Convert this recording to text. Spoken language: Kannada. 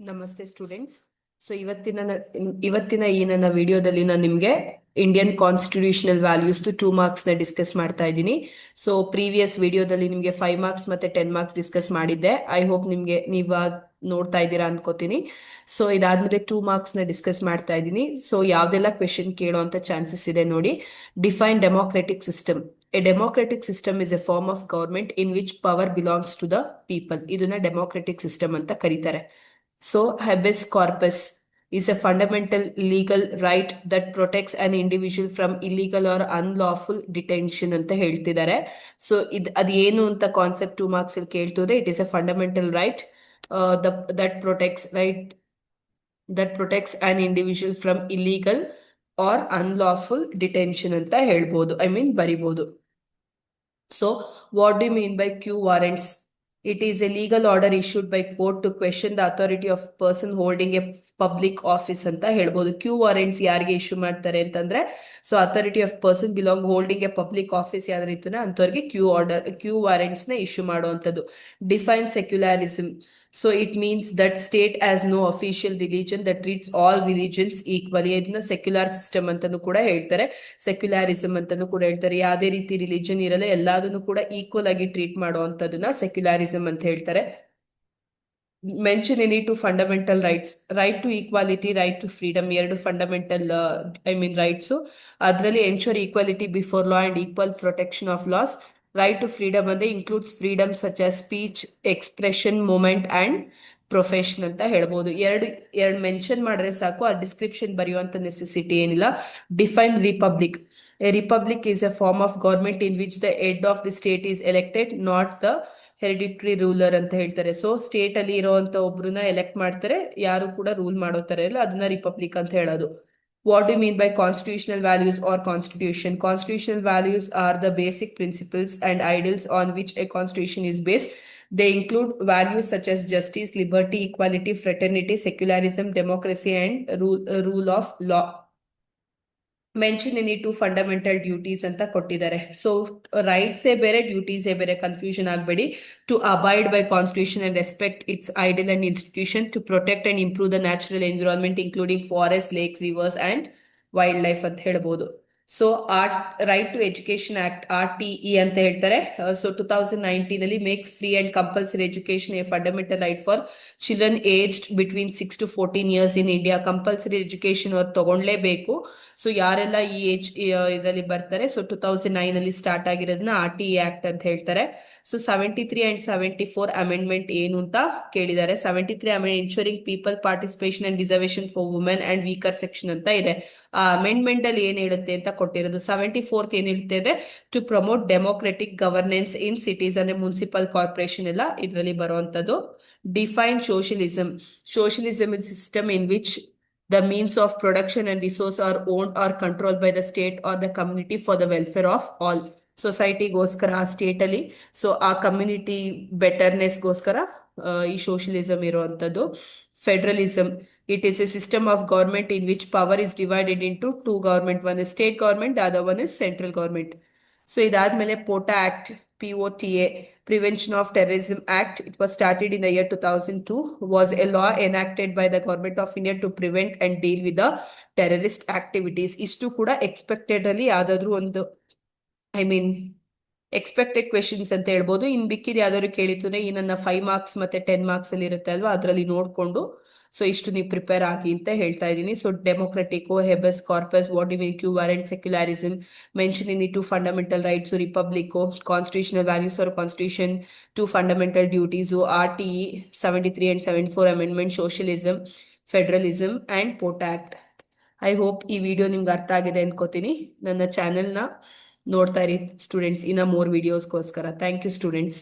ನಮಸ್ತೆ ಸ್ಟೂಡೆಂಟ್ಸ್. ಸೊ ಇವತ್ತಿನ ಈ ನನ್ನ ವಿಡಿಯೋದಲ್ಲಿ ನಾನು ನಿಮಗೆ ಇಂಡಿಯನ್ ಕಾನ್ಸ್ಟಿಟ್ಯೂಷನಲ್ ವ್ಯಾಲ್ಯೂಸ್ 2 ಮಾರ್ಕ್ಸ್ ನ ಡಿಸ್ಕಸ್ ಮಾಡ್ತಾ ಇದ್ದೀನಿ. ಸೊ ಪ್ರೀವಿಯಸ್ ವಿಡಿಯೋದಲ್ಲಿ ನಿಮಗೆ 5 ಮಾರ್ಕ್ಸ್ ಮತ್ತೆ 10 ಮಾರ್ಕ್ಸ್ ಡಿಸ್ಕಸ್ ಮಾಡಿದ್ದೆ. ಐ ಹೋಪ್ ನಿಮ್ಗೆ ನೀವು ನೋಡ್ತಾ ಇದ್ದೀರಾ ಅನ್ಕೋತೀನಿ. ಸೊ ಇದಾದ್ಮೇಲೆ 2 ಮಾರ್ಕ್ಸ್ ನ ಡಿಸ್ಕಸ್ ಮಾಡ್ತಾ ಇದ್ದೀನಿ. ಸೊ ಯಾವ್ದೆಲ್ಲ ಕ್ವೆಶನ್ ಕೇಳೋಂತ ಚಾನ್ಸಸ್ ಇದೆ ನೋಡಿ. Define democratic system. A democratic system is a form of government in which power belongs to the people. ಇದನ್ನ ಡೆಮೋಕ್ರೆಟಿಕ್ ಸಿಸ್ಟಮ್ ಅಂತ ಕರೀತಾರೆ. So, habeas corpus is a fundamental legal right that protects an individual from illegal or unlawful detention ಅಂತ ಹೇಳ್ತಿದ್ದಾರೆ. ಸೊ ಅದೇನು ಅಂತ ಕಾನ್ಸೆಪ್ಟ್ 2 ಮಾರ್ಕ್ಸ್ ಅಲ್ಲಿ ಕೇಳ್ತಿದ್ರೆ, it is a fundamental right that protects an individual from illegal or unlawful detention ಅಂತ ಹೇಳ್ಬೋದು. ಬರಿಬೋದು. So, what do you mean by Q warrants? It is a legal order issued by court to question the authority of person holding a public office ಅಂತ ಹೇಳ್ಬೋದು. ಕ್ಯೂ ವಾರೆಂಟ್ಸ್ ಯಾರಿಗೆ ಇಶ್ಯೂ ಮಾಡ್ತಾರೆ ಅಂತಂದ್ರೆ, so authority of person holding a public office ಯಾವ್ದು ಇರ್ತದೆ ಅಂತವ್ರಿಗೆ ಕ್ಯೂ ವಾರೆಂಟ್ಸ್ ನ ಇಶ್ಯೂ ಮಾಡುವಂಥದ್ದು. Define secularism. So it means that state has no official religion that treats all religions equally. ಇದನ್ನ ಸೆಕ್ಯುಲರ್ ಸಿಸ್ಟಮ್ ಅಂತಾನು ಕೂಡ ಹೇಳ್ತಾರೆ, ಸೆಕ್ಯುಲಾರಿಸಮ್ ಅಂತಾನು ಕೂಡ ಹೇಳ್ತಾರೆ. ಯಾವುದೇ ರೀತಿ ರಿಲಿಜನ್ ಇರಲ್ಲ, ಎಲ್ಲದನ್ನು ಕೂಡ ಈಕ್ವಲ್ ಆಗಿ ಟ್ರೀಟ್ ಮಾಡುವಂತದನ್ನ ಸೆಕ್ಯುಲಾರಿಸಮ್ ಅಂತ ಹೇಳ್ತಾರೆ. Mention any two fundamental rights. Right to equality, right to freedom, ಎರಡು ಫಂಡಮೆಂಟಲ್ ರೈಟ್ಸ್. ಅದರಲ್ಲಿ ensure equality before law and equal protection of laws. Right to freedom ಅಂದ್ರೆ includes freedom such as speech, expression, movement and profession ಅಂತ ಹೇಳ್ಬೋದು. ಎರಡು ಮೆನ್ಷನ್ ಮಾಡಿದ್ರೆ ಸಾಕು, ಆ ಡಿಸ್ಕ್ರಿಪ್ಷನ್ ಬರೆಯುವಂತ ನೆಸೆಸಿಟಿ ಏನಿಲ್ಲ. Define republic. A republic is a form of government in which the head of the state is elected, not the hereditary ruler ಅಂತ ಹೇಳ್ತಾರೆ. ಸೊ ಸ್ಟೇಟ್ ಅಲ್ಲಿ ಇರುವಂತ ಒಬ್ರನ್ನ ಎಲೆಕ್ಟ್ ಮಾಡ್ತಾರೆ, ಯಾರು ಕೂಡ ರೂಲ್ ಮಾಡೋ ತರ ಇಲ್ಲ, ಅದನ್ನ ರಿಪಬ್ಲಿಕ್ ಅಂತ ಹೇಳೋದು. What do mean by constitutional values or constitution? Constitutional values are the basic principles and ideals on which a constitution is based. They include values such as justice, liberty, equality, fraternity, secularism, democracy, and rule of law. Mention any two fundamental duties ಅಂತ ಕೊಟ್ಟಿದ್ದಾರೆ. ಸೊ ರೈಟ್ಸೇ ಬೇರೆ, ಡ್ಯೂಟೀಸೇ ಬೇರೆ, ಕನ್ಫ್ಯೂಷನ್ ಆಗಬೇಡಿ. To abide by constitution and respect its ideal and institution. To protect and improve the natural environment including forest, lakes, rivers and wildlife ಅಂತ ಹೇಳ್ಬೋದು. So right to education act, RTE ಅಂತ ಹೇಳ್ತಾರೆ. ಸೊ 2019 ಅಲ್ಲಿ makes free and compulsory education a fundamental right for children aged between 6 to 14 years in India. Compulsory education ಅವ್ರು ತಗೊಳ್ಳೇಬೇಕು. ಸೊ ಯಾರೆಲ್ಲ ಈ ಏಜ್ ಇದರಲ್ಲಿ ಬರ್ತಾರೆ, ಸೊ 2009 ಅಲ್ಲಿ ಸ್ಟಾರ್ಟ್ ಆಗಿರೋದನ್ನ RTE ಆಕ್ಟ್ ಅಂತ ಹೇಳ್ತಾರೆ. ಸೊ 73 and 74 ಅಮೆಂಡ್ಮೆಂಟ್ ಏನು ಅಂತ ಕೇಳಿದ್ದಾರೆ. 73 ensuring people participation and reservation for women and weaker section ಅಂತ ಇದೆ. ಆ ಅಮೆಂಡ್ಮೆಂಟ್ ಅಲ್ಲಿ ಏನ್ ಹೇಳುತ್ತೆ ಅಂತ ಕೊಟ್ಟಿರೋದು. 74th ಏನ್ ಹೇಳ್ತಾ ಇದೆ, to promote democratic governance in cities ಅಂದ್ರೆ ಮುನ್ಸಿಪಲ್ ಕಾರ್ಪೊರೇಷನ್ ಎಲ್ಲ ಇದರಲ್ಲಿ ಬರುವಂತದ್ದು. Define socialism. Socialism is system in which the means of production and resource are owned or controlled by the state or the community for the welfare of all. ಸೊಸೈಟಿಗೋಸ್ಕರ ಆ ಸ್ಟೇಟ್ ಅಲ್ಲಿ, ಸೊ ಆ ಕಮ್ಯುನಿಟಿ ಬೆಟರ್ನೆಸ್ಗೋಸ್ಕರ ಈ ಸೋಷಿಯಲಿಸಮ್ ಇರುವಂತದ್ದು. Federalism. It is a system of government in which power is divided into 2 government. One is state government, other one is central government. So ಇದಾದ್ಮೇಲೆ POTA act, POTA, Prevention of Terrorism Act. It was started in the year 2002, was a law enacted by the government of India to prevent and deal with the terrorist activities. ಇಷ್ಟು ಕೂಡ ಎಕ್ಸ್ಪೆಕ್ಟೆಡ್ ಅಲ್ಲಿ ಯಾವ್ದಾದ್ರು ಒಂದು ಎಕ್ಸ್ಪೆಕ್ಟೆಡ್ ಕ್ವೆಶನ್ಸ್ ಅಂತ ಹೇಳ್ಬೋದು. ಇನ್ ಬಿಕ್ಕಿದ್ ಯಾವ್ದಾದ್ರು ಕೇಳಿದ್ರೆ ಈ ನನ್ನ 5 ಮಾರ್ಕ್ಸ್ ಮತ್ತೆ 10 ಮಾರ್ಕ್ಸ್ ಅಲ್ಲಿ ಇರುತ್ತೆ ಅಲ್ವಾ, ಅದರಲ್ಲಿ ನೋಡ್ಕೊಂಡು ಸೊ ಇಷ್ಟು ನೀವು ಪ್ರಿಪೇರ್ ಆಗಿ ಅಂತ ಹೇಳ್ತಾ ಇದ್ದೀನಿ. So democratic, habeas corpus, what do mean, quo warrant, secularism, mention in two fundamental rights, republic, constitutional values or constitution, 2 fundamental duties, RTE, 73 and 74 amendment, socialism, federalism and POTA act. I hope ಈ ವಿಡಿಯೋ ನಿಮ್ಗೆ ಅರ್ಥ ಆಗಿದೆ ಅನ್ಕೋತೀನಿ. ನನ್ನ ಚಾನೆಲ್ನ ನೋಡ್ತಾ ಇರಿ ಸ್ಟೂಡೆಂಟ್ಸ್, ಇನ್ನ ಮೋರ್ ವಿಡಿಯೋಸ್ಗೋಸ್ಕರ. Thank you students.